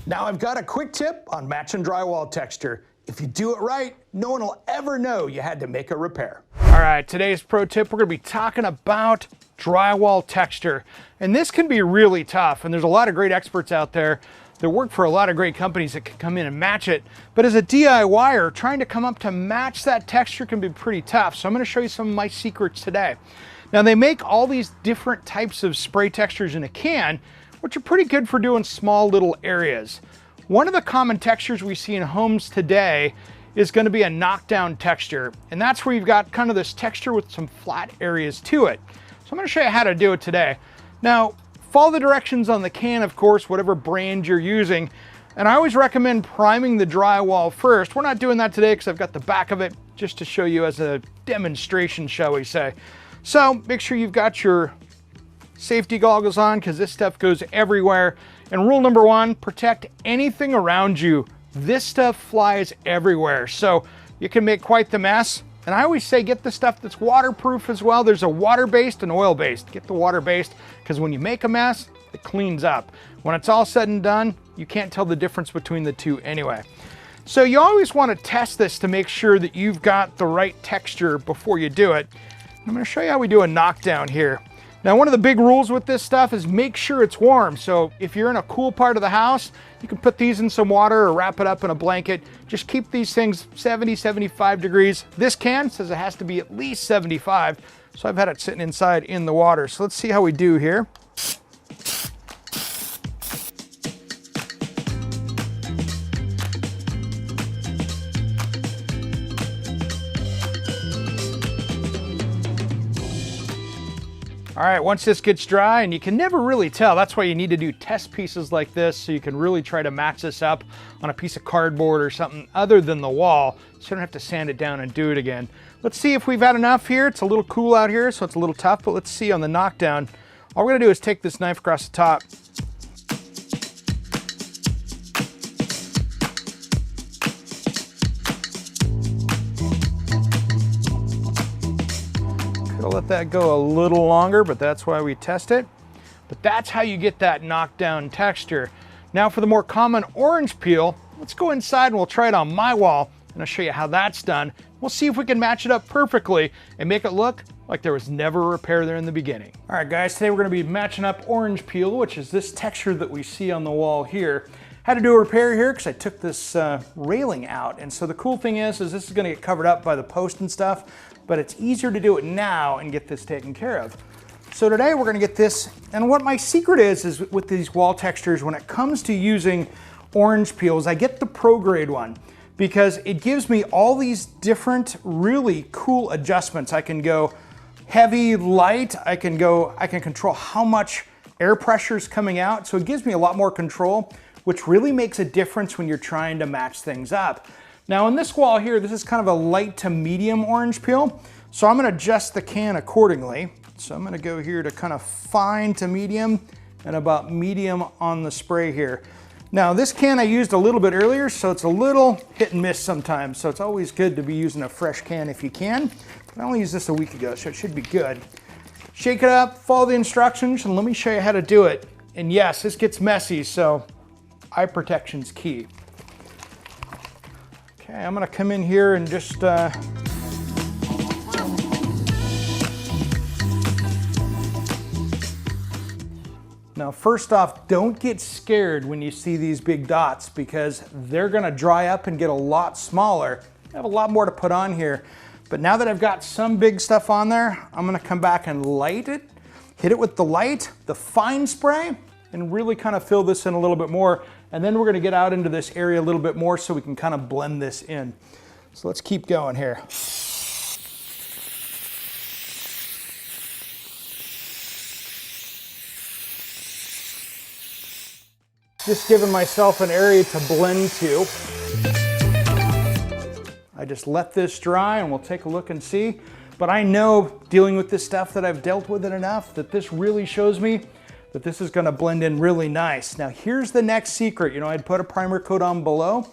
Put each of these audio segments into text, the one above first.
Now I've got a quick tip on matching drywall texture. If you do it right, no one will ever know you had to make a repair. All right, today's pro tip, we're gonna be talking about drywall texture. And this can be really tough, and there's a lot of great experts out there that work for a lot of great companies that can come in and match it. But as a DIYer, trying to come up to match that texture can be pretty tough. So I'm gonna show you some of my secrets today. Now they make all these different types of spray textures in a can, which are pretty good for doing small little areas. One of the common textures we see in homes today is going to be a knockdown texture. And that's where you've got kind of this texture with some flat areas to it. So I'm going to show you how to do it today. Now, follow the directions on the can, of course, whatever brand you're using. And I always recommend priming the drywall first. We're not doing that today because I've got the back of it just to show you as a demonstration, shall we say. So make sure you've got your safety goggles on because this stuff goes everywhere. And rule number one, protect anything around you. This stuff flies everywhere, so you can make quite the mess. And I always say get the stuff that's waterproof as well. There's a water-based and oil-based. Get the water-based because when you make a mess, it cleans up. When it's all said and done, you can't tell the difference between the two anyway. So you always want to test this to make sure that you've got the right texture before you do it. I'm going to show you how we do a knockdown here. Now, one of the big rules with this stuff is make sure it's warm. So if you're in a cool part of the house, you can put these in some water or wrap it up in a blanket. Just keep these things 70, 75 degrees. This can says it has to be at least 75. So I've had it sitting inside in the water. So let's see how we do here. All right, once this gets dry, and you can never really tell, that's why you need to do test pieces like this so you can really try to match this up on a piece of cardboard or something other than the wall, so you don't have to sand it down and do it again. Let's see if we've had enough here. It's a little cool out here, so it's a little tough, but let's see on the knockdown. All we're gonna do is take this knife across the top. Let that go a little longer, but that's why we test it. But that's how you get that knockdown texture. Now for the more common orange peel, let's go inside and we'll try it on my wall and I'll show you how that's done. We'll see if we can match it up perfectly and make it look like there was never a repair there in the beginning. All right guys, today we're gonna be matching up orange peel, which is this texture that we see on the wall here. Had to do a repair here because I took this railing out. And so the cool thing is this is gonna get covered up by the post and stuff, but it's easier to do it now and get this taken care of. So today we're gonna get this, and what my secret is with these wall textures, when it comes to using orange peels, I get the pro grade one because it gives me all these different really cool adjustments. I can go heavy, light, I can control how much air pressure is coming out. So it gives me a lot more control, which really makes a difference when you're trying to match things up. Now on this wall here, this is kind of a light to medium orange peel. So I'm gonna adjust the can accordingly. So I'm gonna go here to kind of fine to medium and about medium on the spray here. Now this can I used a little bit earlier, so it's a little hit and miss sometimes. So it's always good to be using a fresh can if you can. But I only used this a week ago, so it should be good. Shake it up, follow the instructions, and let me show you how to do it. And yes, this gets messy, so eye protection's key. Okay, I'm gonna come in here and just Now first off, don't get scared when you see these big dots because they're gonna dry up and get a lot smaller. I have a lot more to put on here. But now that I've got some big stuff on there, I'm gonna come back and light it, hit it with the light, the fine spray, and really kind of fill this in a little bit more. And then we're gonna get out into this area a little bit more so we can kind of blend this in. So let's keep going here. Just giving myself an area to blend to. I just let this dry and we'll take a look and see. But I know dealing with this stuff that I've dealt with it enough that this really shows me that this is gonna blend in really nice. Now here's the next secret. You know, I'd put a primer coat on below.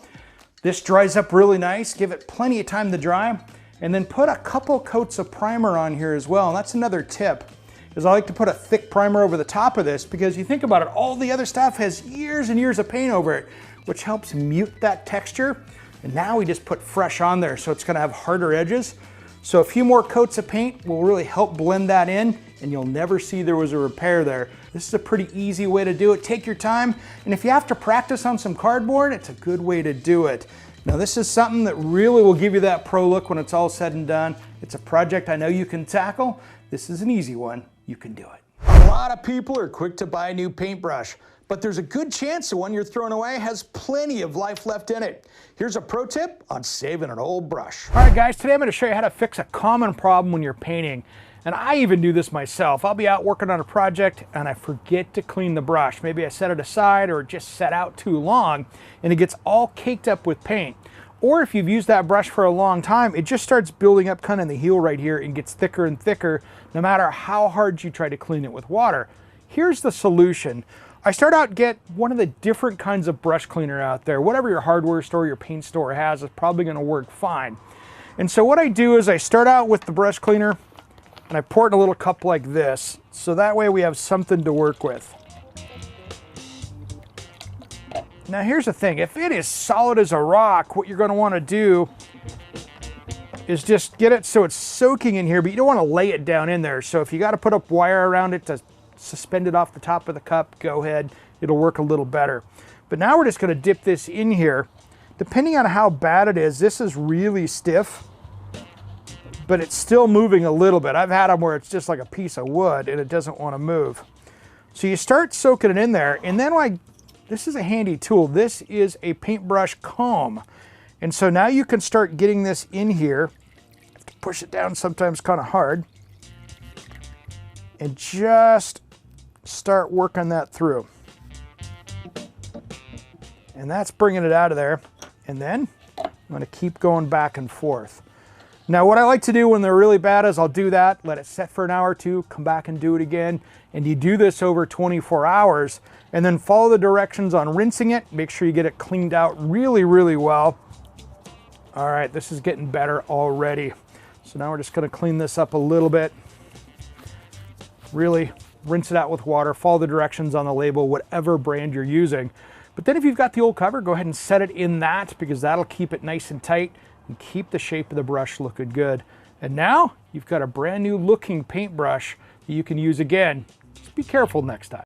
This dries up really nice. Give it plenty of time to dry and then put a couple coats of primer on here as well. And that's another tip. is I like to put a thick primer over the top of this, because you think about it, all the other stuff has years and years of paint over it, which helps mute that texture. And now we just put fresh on there, so it's gonna have harder edges. So a few more coats of paint will really help blend that in, and you'll never see there was a repair there. This is a pretty easy way to do it. Take your time, and if you have to practice on some cardboard, it's a good way to do it. Now this is something that really will give you that pro look when it's all said and done. It's a project I know you can tackle. This is an easy one. You can do it. A lot of people are quick to buy a new paintbrush, but there's a good chance the one you're throwing away has plenty of life left in it. Here's a pro tip on saving an old brush. All right guys, today I'm going to show you how to fix a common problem when you're painting. And I even do this myself. I'll be out working on a project and I forget to clean the brush. Maybe I set it aside or it just set out too long and it gets all caked up with paint. Or if you've used that brush for a long time, it just starts building up kind of in the heel right here and gets thicker and thicker no matter how hard you try to clean it with water. Here's the solution. I start out get one of the different kinds of brush cleaner out there. Whatever your hardware store, your paint store has is probably gonna work fine. And so what I do is I start out with the brush cleaner and I pour it in a little cup like this, so that way we have something to work with. Now here's the thing, if it is solid as a rock, what you're gonna wanna do is just get it so it's soaking in here, but you don't wanna lay it down in there. So if you gotta put up wire around it to suspend it off the top of the cup, go ahead, it'll work a little better. But now we're just gonna dip this in here. Depending on how bad it is, this is really stiff, but it's still moving a little bit. I've had them where it's just like a piece of wood and it doesn't want to move. So you start soaking it in there, and then this is a handy tool. This is a paintbrush comb. And so now you can start getting this in here. You have to push it down sometimes kind of hard. And just start working that through. And that's bringing it out of there. And then I'm going to keep going back and forth. Now what I like to do when they're really bad is I'll do that, let it set for an hour or two, come back and do it again. And you do this over 24 hours and then follow the directions on rinsing it. Make sure you get it cleaned out really, really well. All right, this is getting better already. So now we're just going to clean this up a little bit. Really rinse it out with water, follow the directions on the label, whatever brand you're using. But then if you've got the old cover, go ahead and set it in that, because that'll keep it nice and tight and keep the shape of the brush looking good. And now you've got a brand new looking paintbrush that you can use again. Just be careful next time.